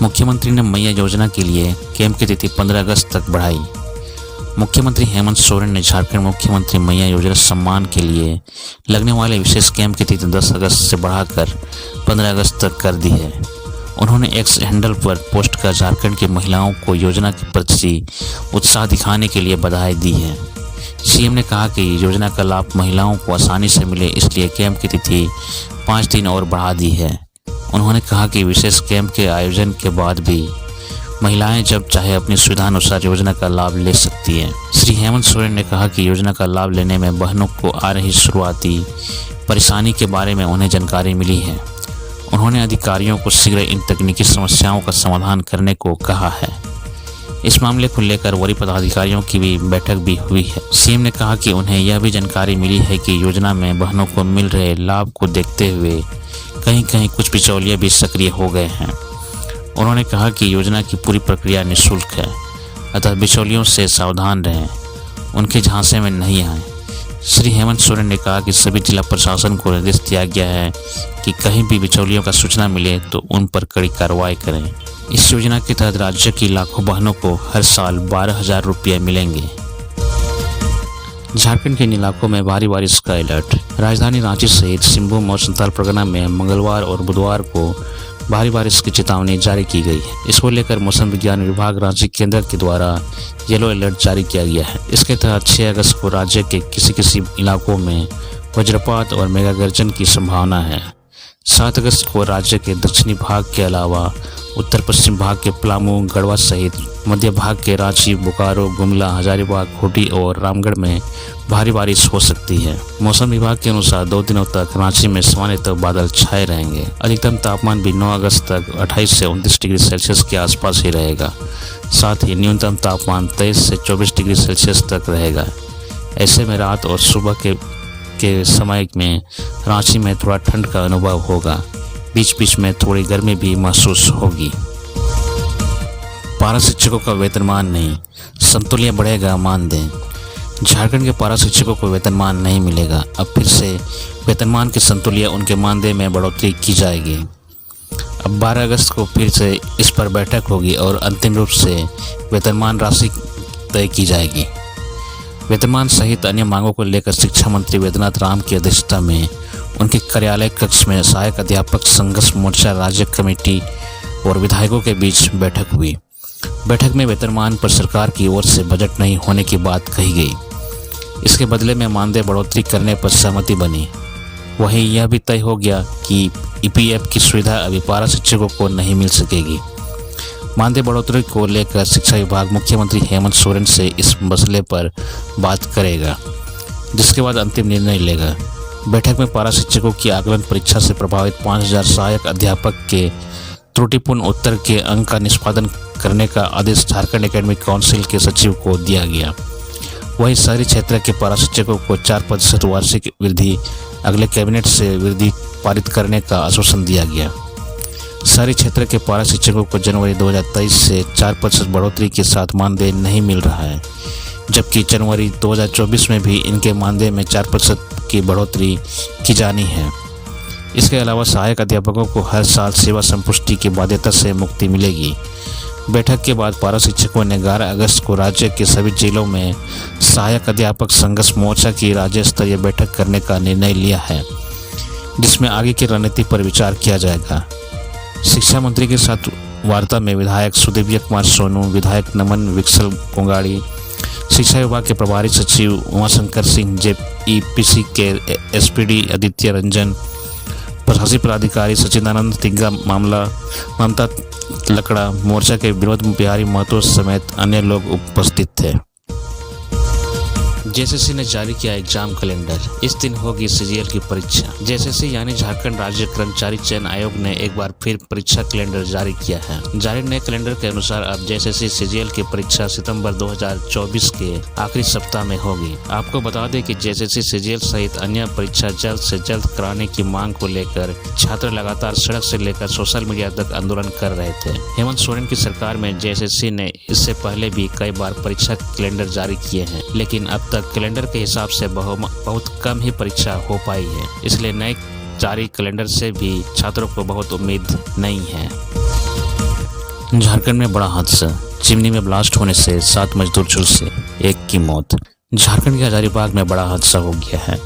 मुख्यमंत्री ने मैया योजना के लिए कैंप की तिथि 15 अगस्त तक बढ़ाई। मुख्यमंत्री हेमंत सोरेन ने झारखंड मुख्यमंत्री मैया योजना सम्मान के लिए लगने वाले विशेष कैंप की तिथि 10 अगस्त से बढ़ाकर 15 अगस्त तक कर दी है। उन्होंने एक्स हैंडल पर पोस्ट कर झारखंड की महिलाओं को योजना के प्रति उत्साह दिखाने के लिए बधाई दी है। सीएम ने कहा कि योजना का लाभ महिलाओं को आसानी से मिले, इसलिए कैंप की तिथि 5 दिन और बढ़ा दी है। उन्होंने कहा कि विशेष कैंप के आयोजन के बाद भी महिलाएं जब चाहे अपनी सुविधानुसार योजना का लाभ ले सकती हैं। श्री हेमंत सोरेन ने कहा कि योजना का लाभ लेने में बहनों को आ रही शुरुआती परेशानी के बारे में उन्हें जानकारी मिली है। उन्होंने अधिकारियों को शीघ्र इन तकनीकी समस्याओं का समाधान करने को कहा है। इस मामले को लेकर वरीय पदाधिकारियों की भी बैठक भी हुई है। सीएम ने कहा कि उन्हें यह भी जानकारी मिली है कि योजना में बहनों को मिल रहे लाभ को देखते हुए कहीं कहीं कुछ बिचौलिए भी सक्रिय हो गए हैं। उन्होंने कहा कि योजना की पूरी प्रक्रिया निःशुल्क है, अतः बिचौलियों से सावधान रहें, उनके झांसे में नहीं आए। श्री हेमंत सोरेन ने कहा कि सभी जिला प्रशासन को निर्देश दिया गया है कि कहीं भी बिचौलियों का सूचना मिले तो उन पर कड़ी कार्रवाई करें। इस योजना के तहत राज्य की लाखों बहनों को हर साल 12,000 रुपये मिलेंगे। झारखंड के इन इलाकों में भारी बारिश का अलर्ट। राजधानी रांची सहित सिंहभूम और संथाल परगना में मंगलवार और बुधवार को भारी बारिश की चेतावनी जारी की गई है। इसको लेकर मौसम विज्ञान विभाग रांची केंद्र के द्वारा येलो अलर्ट जारी किया गया है। इसके तहत 6 अगस्त को राज्य के किसी इलाकों में वज्रपात और मेगा गर्जन की संभावना है। 7 अगस्त को राज्य के दक्षिणी भाग के अलावा उत्तर पश्चिम भाग के पलामू, गढ़वा सहित मध्य भाग के रांची, बोकारो, गुमला, हजारीबाग, खूंटी और रामगढ़ में भारी बारिश हो सकती है। मौसम विभाग के अनुसार 2 दिनों तक रांची में सामान्यतः बादल छाए रहेंगे। अधिकतम तापमान भी 9 अगस्त तक 28 से 29 डिग्री सेल्सियस के आसपास ही रहेगा। साथ ही न्यूनतम तापमान 23 से 24 डिग्री सेल्सियस तक रहेगा। ऐसे में रात और सुबह के समय में रांची में थोड़ा ठंड का अनुभव होगा। बीच बीच में थोड़ी गर्मी भी महसूस होगी। पारा शिक्षकों का वेतनमान नहीं, समतुल्य बढ़ेगा मानदेय। झारखंड के पारा शिक्षकों को वेतनमान नहीं मिलेगा। अब फिर से वेतनमान के समतुल्य उनके मानदेय में बढ़ोतरी की जाएगी। अब 12 अगस्त को फिर से इस पर बैठक होगी और अंतिम रूप से वेतनमान राशि तय की जाएगी। वेतनमान सहित अन्य मांगों को लेकर शिक्षा मंत्री वेदनाथ राम की अध्यक्षता में उनके कार्यालय कक्ष में सहायक अध्यापक संघर्ष मोर्चा राज्य कमेटी और विधायकों के बीच बैठक हुई। बैठक में वेतनमान पर सरकार की ओर से बजट नहीं होने की बात कही गई। इसके बदले में मानदेय बढ़ोतरी करने पर सहमति बनी। वहीं यह भी तय हो गया कि ईपीएफ की सुविधा अभी पारा शिक्षकों को नहीं मिल सकेगी। मानदेय बढ़ोतरी को लेकर शिक्षा विभाग मुख्यमंत्री हेमंत सोरेन से इस मसले पर बात करेगा, जिसके बाद अंतिम निर्णय लेगा। बैठक में पारा शिक्षकों की आकलन परीक्षा से प्रभावित 5,000 सहायक अध्यापक के त्रुटिपूर्ण उत्तर के अंक का निष्पादन करने का आदेश झारखंड एकेडमिक काउंसिल के सचिव को दिया गया। वहीं शहरी क्षेत्र के पारा शिक्षकों को 4% वार्षिक वृद्धि अगले कैबिनेट से वृद्धि पारित करने का आश्वासन दिया गया। शहरी क्षेत्र के पारा शिक्षकों को जनवरी 2023 से 4% बढ़ोतरी के साथ मानदेय नहीं मिल रहा है, जबकि जनवरी 2024 में भी इनके मानदेय में 4% की बढ़ोतरी की जानी है। इसके अलावा सहायक अध्यापकों को हर साल सेवा संपुष्टि की बाध्यता से मुक्ति मिलेगी। बैठक के बाद पारा शिक्षकों ने 11 अगस्त को राज्य के सभी जिलों में सहायक अध्यापक संघर्ष मोर्चा की राज्य स्तरीय बैठक करने का निर्णय लिया है, जिसमें आगे की रणनीति पर विचार किया जाएगा। शिक्षा मंत्री के साथ वार्ता में विधायक सुदिव्य कुमार सोनू, विधायक नमन विक्सल कोंगाड़ी, शिक्षा विभाग के प्रभारी सचिव उमाशंकर सिंह, जेईपीसी के एसपीडी आदित्य रंजन, प्रशासनिक पदाधिकारी सचिदानंद तिग्गा, ममता लकड़ा, मोर्चा के विनोद बिहारी महतो समेत अन्य लोग उपस्थित थे। जेएसएससी ने जारी किया एग्जाम कैलेंडर। इस दिन होगी सीजीएल की परीक्षा। जेएसएससी यानी झारखंड राज्य कर्मचारी चयन आयोग ने एक बार फिर परीक्षा कैलेंडर जारी किया है। जारी नए कैलेंडर के अनुसार अब जेएसएससी सीजीएल की परीक्षा सितंबर 2024 के आखिरी सप्ताह में होगी। आपको बता दें कि जेएसएससी सीजीएल सहित अन्य परीक्षा जल्द से जल्द कराने की मांग को लेकर छात्र लगातार सड़क से लेकर सोशल मीडिया तक आंदोलन कर रहे थे। हेमंत सोरेन की सरकार में जेएसएससी ने इससे पहले भी कई बार परीक्षा कैलेंडर जारी किए हैं, लेकिन अब तक कैलेंडर के हिसाब से बहुत कम ही परीक्षा हो पाई है। इसलिए नए जारी कैलेंडर से भी छात्रों को बहुत उम्मीद नहीं है। झारखंड में बड़ा हादसा, चिमनी में ब्लास्ट होने से 7 मजदूर झुलसे, 1 की मौत। झारखंड के हजारीबाग में बड़ा हादसा हो गया है।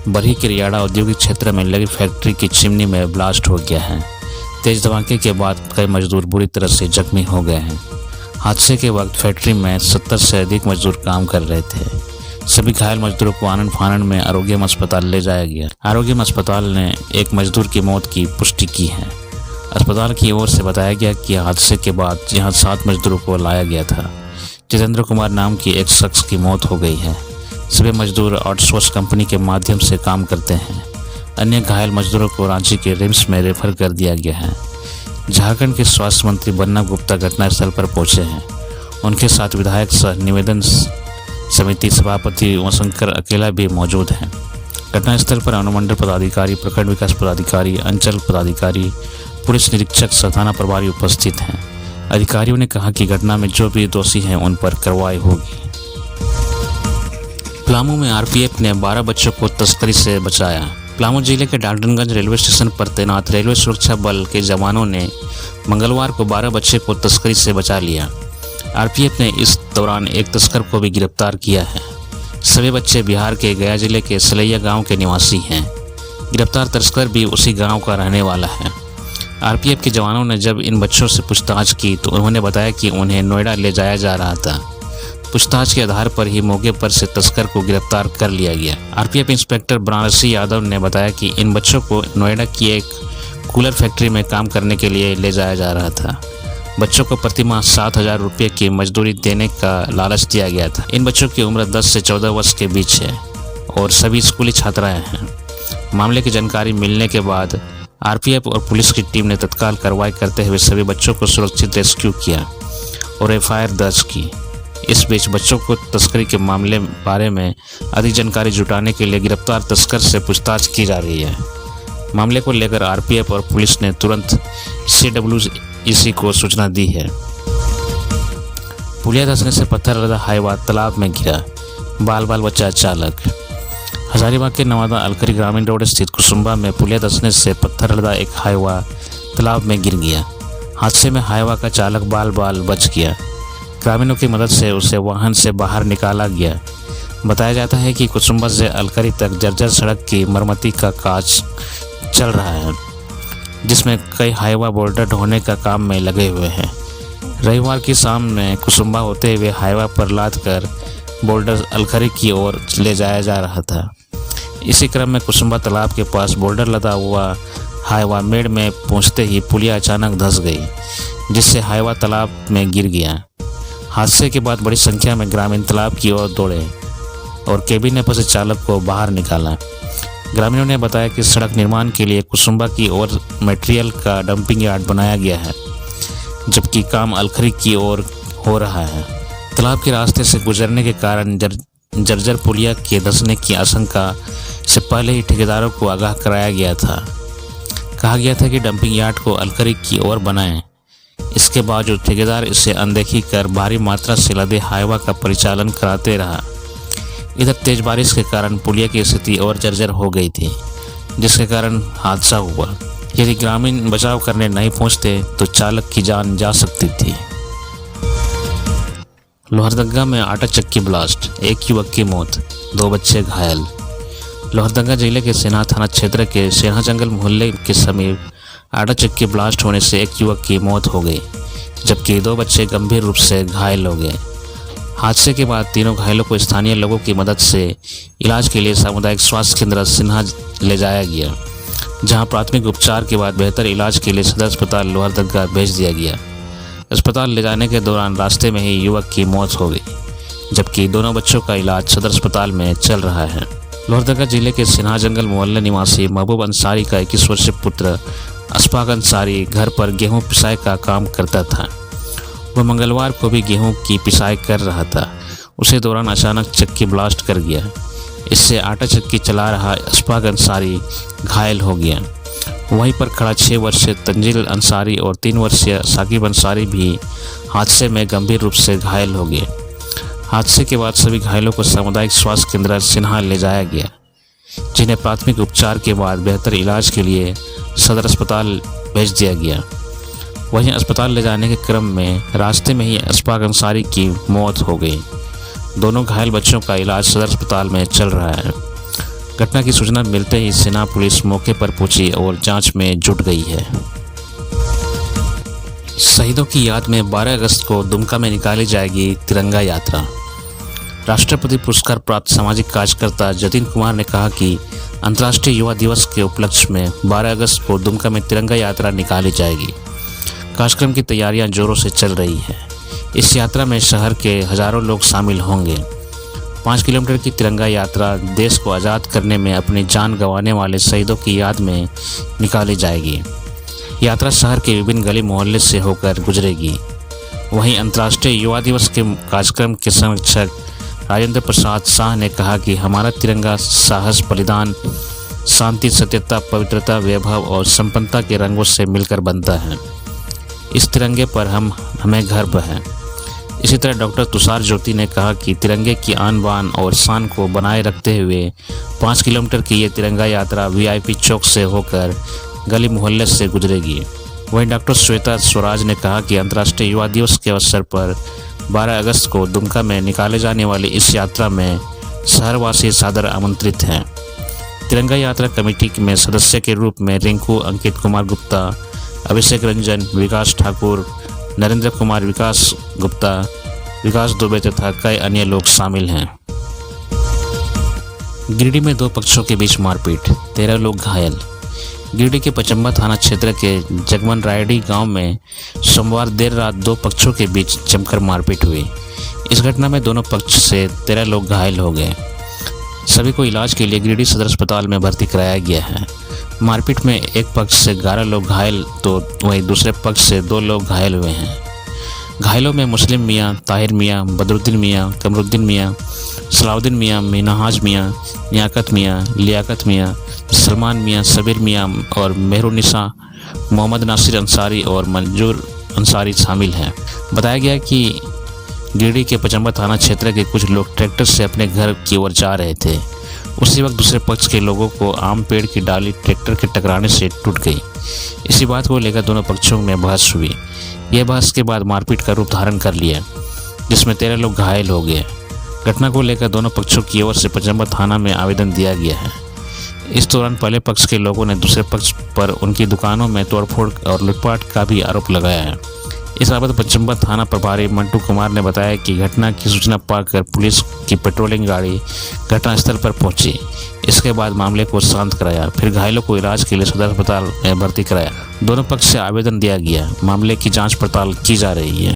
बरही के रियाड़ा औद्योगिक क्षेत्र में लगी फैक्ट्री की चिमनी में ब्लास्ट हो गया है। तेज धमाके के बाद कई मजदूर बुरी तरह से जख्मी हो गए हैं। हादसे के वक्त फैक्ट्री में 70 से अधिक मजदूर काम कर रहे थे। सभी घायल मजदूरों को आनंद फानन में आरोग्यम अस्पताल ले जाया गया। आरोग्यम अस्पताल ने एक मजदूर की मौत की पुष्टि की है। अस्पताल की ओर से बताया गया कि हादसे के बाद यहां 7 मजदूरों को लाया गया था। जितेंद्र कुमार नाम की एक शख्स की मौत हो गई है। सभी मजदूर आउटसोर्स कंपनी के माध्यम से काम करते हैं। अन्य घायल मजदूरों को रांची के रिम्स में रेफर कर दिया गया है। झारखंड के स्वास्थ्य मंत्री बन्ना गुप्ता घटनास्थल पर पहुंचे हैं। उनके साथ विधायक सह निवेदन समिति सभापति उमाशंकर अकेला भी मौजूद हैं। घटनास्थल पर अनुमंडल पदाधिकारी, प्रखंड विकास पदाधिकारी, अंचल पदाधिकारी, पुलिस निरीक्षक सह थाना प्रभारी उपस्थित हैं। अधिकारियों ने कहा कि घटना में जो भी दोषी हैं उन पर कार्रवाई होगी। पलामू में आरपीएफ ने 12 बच्चों को तस्करी से बचाया। पलामू जिले के डाल्टनगंज रेलवे स्टेशन पर तैनात रेलवे सुरक्षा बल के जवानों ने मंगलवार को 12 बच्चे को तस्करी से बचा लिया। आरपीएफ ने इस दौरान एक तस्कर को भी गिरफ्तार किया है। सभी बच्चे बिहार के गया जिले के सलैया गांव के निवासी हैं। गिरफ्तार तस्कर भी उसी गांव का रहने वाला है। आरपीएफ के जवानों ने जब इन बच्चों से पूछताछ की तो उन्होंने बताया कि उन्हें नोएडा ले जाया जा रहा था। पूछताछ के आधार पर ही मौके पर से तस्कर को गिरफ्तार कर लिया गया। आरपीएफ इंस्पेक्टर बनारसी यादव ने बताया कि इन बच्चों को नोएडा की एक कूलर फैक्ट्री में काम करने के लिए ले जाया जा रहा था। बच्चों को प्रतिमाह 7,000 रुपये की मजदूरी देने का लालच दिया गया था। इन बच्चों की उम्र 10 से 14 वर्ष के बीच है और सभी स्कूली छात्राएं हैं। मामले की जानकारी मिलने के बाद आरपीएफ और पुलिस की टीम ने तत्काल कार्रवाई करते हुए सभी बच्चों को सुरक्षित रेस्क्यू किया और एफआईआर दर्ज की। इस बीच बच्चों को तस्करी के मामले बारे में अधिक जानकारी जुटाने के लिए गिरफ्तार तस्कर से पूछताछ की जा रही है। मामले को लेकर आरपीएफ और पुलिस ने तुरंत CWEC को सूचना दी है। पुलिया धंसने से पत्थर लदा हाईवा तालाब में गिरा, बाल बचा चालक। हजारीबाग के नवादा अलकरी ग्रामीण रोड स्थित कुसुम्बा में पुलिया धंसने से पत्थर लदा एक हाईवा तालाब में गिर गया। हादसे में हाईवा का चालक बाल बच गया। ग्रामीणों की मदद से उसे वाहन से बाहर निकाला गया। बताया जाता है कि कुसुम्बा से अलकरी तक जर्जर सड़क की मरम्मती का काज चल रहा है, जिसमें कई हाईवा बोल्डर ढोने का काम में लगे हुए हैं। रविवार की शाम में कुसुम्बा होते हुए हाईवा पर लाद कर बोल्डर अलखरी की ओर ले जाया जा रहा था। इसी क्रम में कुसुम्बा तालाब के पास बोल्डर लदा हुआ हाईवा मेड़ में पहुंचते ही पुलिया अचानक धंस गई, जिससे हाईवा तालाब में गिर गया। हादसे के बाद बड़ी संख्या में ग्रामीण तालाब की ओर दौड़े और केबिन में फंसे चालक को बाहर निकाला। ग्रामीणों ने बताया कि सड़क निर्माण के लिए कुसुम्बा की ओर मटेरियल का डंपिंग यार्ड बनाया गया है, जबकि काम अलखरी की ओर हो रहा है। तालाब के रास्ते से गुजरने के कारण जर्जर पुलिया के धंसने की आशंका से पहले ही ठेकेदारों को आगाह कराया गया था। कहा गया था कि डंपिंग यार्ड को अलखरी की ओर बनाएं। इसके बावजूद ठेकेदार इसे अनदेखी कर भारी मात्रा से लदे हाईवा का परिचालन कराते रहा। इधर तेज बारिश के कारण पुलिया की स्थिति और जर्जर हो गई थी, जिसके कारण हादसा हुआ। यदि ग्रामीण बचाव करने नहीं पहुंचते तो चालक की जान जा सकती थी। लोहरदगा में आटा चक्की ब्लास्ट, 1 युवक की मौत, 2 बच्चे घायल। लोहरदगा जिले के सेना थाना क्षेत्र के सेना जंगल मोहल्ले के समीप आटा चक्की ब्लास्ट होने से 1 युवक की मौत हो गई, जबकि 2 बच्चे गंभीर रूप से घायल हो गए। हादसे के बाद तीनों घायलों को स्थानीय लोगों की मदद से इलाज के लिए सामुदायिक स्वास्थ्य केंद्र सिन्हा ले जाया गया, जहां प्राथमिक उपचार के बाद बेहतर इलाज के लिए सदर अस्पताल लोहरदगा भेज दिया गया। अस्पताल ले जाने के दौरान रास्ते में ही युवक की मौत हो गई, जबकि दोनों बच्चों का इलाज सदर अस्पताल में चल रहा है। लोहरदगा जिले के सिन्हा जंगल मोहल्ले निवासी महबूब अंसारी का 21 वर्षीय पुत्र अशफाक अंसारी घर पर गेहूं पिसाई का काम करता था। वह मंगलवार को भी गेहूं की पिसाई कर रहा था। उसी दौरान अचानक चक्की ब्लास्ट कर गया। इससे आटा चक्की चला रहा अशफाक अंसारी घायल हो गया। वहीं पर खड़ा 6 वर्षीय तंजील अंसारी और 3 वर्षीय साकिब अंसारी भी हादसे में गंभीर रूप से घायल हो गए। हादसे के बाद सभी घायलों को सामुदायिक स्वास्थ्य केंद्र सिन्हा ले जाया गया, जिन्हें प्राथमिक उपचार के बाद बेहतर इलाज के लिए सदर अस्पताल भेज दिया गया। वहीं अस्पताल ले जाने के क्रम में रास्ते में ही अशफाक अंसारी की मौत हो गई। दोनों घायल बच्चों का इलाज सदर अस्पताल में चल रहा है। घटना की सूचना मिलते ही सेना पुलिस मौके पर पहुंची और जांच में जुट गई है। शहीदों की याद में 12 अगस्त को दुमका में निकाली जाएगी तिरंगा यात्रा। राष्ट्रपति पुरस्कार प्राप्त सामाजिक कार्यकर्ता जतिन कुमार ने कहा कि अंतर्राष्ट्रीय युवा दिवस के उपलक्ष्य में 12 अगस्त को दुमका में तिरंगा यात्रा निकाली जाएगी। कार्यक्रम की तैयारियां जोरों से चल रही है। इस यात्रा में शहर के हजारों लोग शामिल होंगे। 5 किलोमीटर की तिरंगा यात्रा देश को आज़ाद करने में अपनी जान गंवाने वाले शहीदों की याद में निकाली जाएगी। यात्रा शहर के विभिन्न गली मोहल्ले से होकर गुजरेगी। वहीं अंतर्राष्ट्रीय युवा दिवस के कार्यक्रम के संरक्षक राजेंद्र प्रसाद शाह ने कहा कि हमारा तिरंगा साहस, बलिदान, शांति, सत्यता, पवित्रता, वैभव और संपन्नता के रंगों से मिलकर बनता है। इस तिरंगे पर हमें गर्व है। इसी तरह डॉक्टर तुषार ज्योति ने कहा कि तिरंगे की आन बान और शान को बनाए रखते हुए 5 किलोमीटर की ये तिरंगा यात्रा VIP चौक से होकर गली मोहल्ले से गुजरेगी। वहीं डॉक्टर श्वेता स्वराज ने कहा कि अंतर्राष्ट्रीय युवा दिवस के अवसर पर 12 अगस्त को दुमका में निकाले जाने वाली इस यात्रा में शहरवासी सादर आमंत्रित हैं। तिरंगा यात्रा कमेटी में सदस्य के रूप में रिंकू, अंकित कुमार गुप्ता, अभिषेक रंजन, विकास ठाकुर, नरेंद्र कुमार, विकास गुप्ता, विकास दुबे तथा कई अन्य लोग शामिल हैं। गिरिडीह में 2 पक्षों के बीच मारपीट, 13 लोग घायल। गिरिडीह के पचम्बा थाना क्षेत्र के जगमन रायडी गांव में सोमवार देर रात 2 पक्षों के बीच जमकर मारपीट हुई। इस घटना में दोनों पक्ष से 13 लोग घायल हो गए। सभी को इलाज के लिए गिरिडीह सदर अस्पताल में भर्ती कराया गया है। मारपीट में एक पक्ष से 11 लोग घायल तो वहीं दूसरे पक्ष से 2 लोग घायल हुए हैं। घायलों में मुस्लिम मियाँ, ताहिर मियाँ, बदरुद्दीन मियाँ, कमरुद्दीन मियाँ, सलाउद्दीन मियाँ, मिनहाज मियाँ, नियाकत मियाँ, लियाकत मियाँ, सलमान मियाँ, सबीर मियाँ और मेहरुनिसा, मोहम्मद नासिर अंसारी और मंजूर अंसारी शामिल हैं। बताया गया कि गिरिडीह के पचम्बा थाना क्षेत्र के कुछ लोग ट्रैक्टर से अपने घर की ओर जा रहे थे। उसी वक्त दूसरे पक्ष के लोगों को आम पेड़ की डाली ट्रैक्टर के टकराने से टूट गई। इसी बात को लेकर दोनों पक्षों में बहस हुई। यह बहस के बाद मारपीट का रूप धारण कर लिया, जिसमें 13 लोग घायल हो गए। घटना को लेकर दोनों पक्षों की ओर से पचम्बा थाना में आवेदन दिया गया है। इस दौरान पहले पक्ष के लोगों ने दूसरे पक्ष पर उनकी दुकानों में तोड़फोड़ और लूटपाट का भी आरोप लगाया है। इस बाबत पचम्बा थाना प्रभारी मंटू कुमार ने बताया कि घटना की सूचना पाकर पुलिस की पेट्रोलिंग गाड़ी घटनास्थल पर पहुंची। इसके बाद मामले को शांत कराया, फिर घायलों को इलाज के लिए सदर अस्पताल में भर्ती कराया। दोनों पक्ष से आवेदन दिया गया। मामले की जांच पड़ताल की जा रही है।